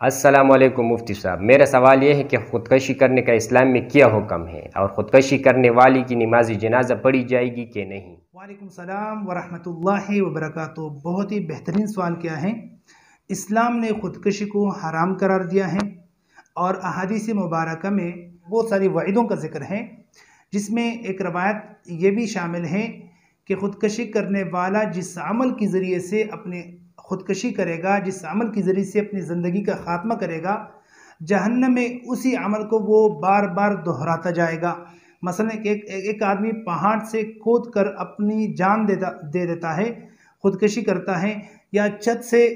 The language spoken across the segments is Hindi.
अस्सलामुअलैकुम मुफ्ती साहब, मेरा सवाल ये है कि ख़ुदकशी करने का इस्लाम में क्या हुक्म है और ख़ुदकशी करने वाली की नमाज जनाजा पढ़ी जाएगी कि नहीं। वालेकुम सलाम वरहमतुल्लाहि वबरकातुहू। बहुत ही बेहतरीन सवाल किया है। इस्लाम ने ख़ुदकशी को हराम करार दिया है और अहादीस मुबारक में बहुत सारी वईदों का जिक्र है, जिसमें एक रवायत ये भी शामिल है कि ख़ुदकशी करने वाला जिस अमल के ज़रिए से अपने ख़ुदकशी करेगा, जिस अमल के ज़रिए से अपनी ज़िंदगी का ख़ात्मा करेगा, जहन्नम में उसी अमल को वो बार बार दोहराता जाएगा। मसलन एक आदमी पहाड़ से कूद कर अपनी जान दे देता है, ख़ुदकशी करता है, या छत से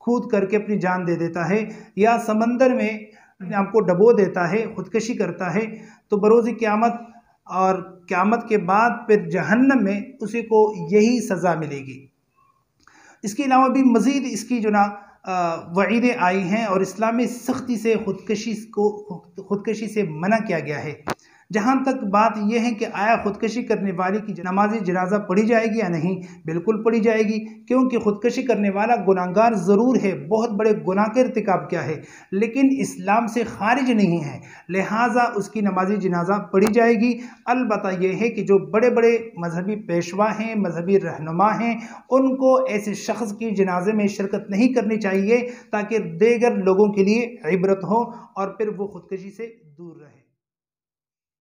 कूद करके अपनी जान दे देता है, या समंदर में अपने आप को डबो देता है, ख़ुदकशी करता है, तो बरोज़ क़यामत और क़यामत के बाद फिर जहन्नम में उसी को यही सज़ा मिलेगी। इसके अलावा भी मज़ीद इसकी जो ना वईदें आई हैं और इस्लाम में सख्ती से ख़ुदकशी से मना किया गया है। जहाँ तक बात यह है कि आया ख़ुदकशी करने वाले की नमाज जनाजा पढ़ी जाएगी या नहीं, बिल्कुल पढ़ी जाएगी, क्योंकि ख़ुदकशी करने वाला गुनाहगार ज़रूर है, बहुत बड़े गुनाह का इर्तिकाब किया है, लेकिन इस्लाम से खारिज नहीं है, लिहाजा उसकी नमाज जनाजा पढ़ी जाएगी। अलबत्ता यह है कि जो बड़े बड़े मजहबी पेशवा हैं, मजहबी रहनुमा हैं, उनको ऐसे शख्स की जनाजे में शिरकत नहीं करनी चाहिए ताकि दीगर लोगों के लिए इबरत हो और फिर वो ख़ुदकशी से दूर रहे।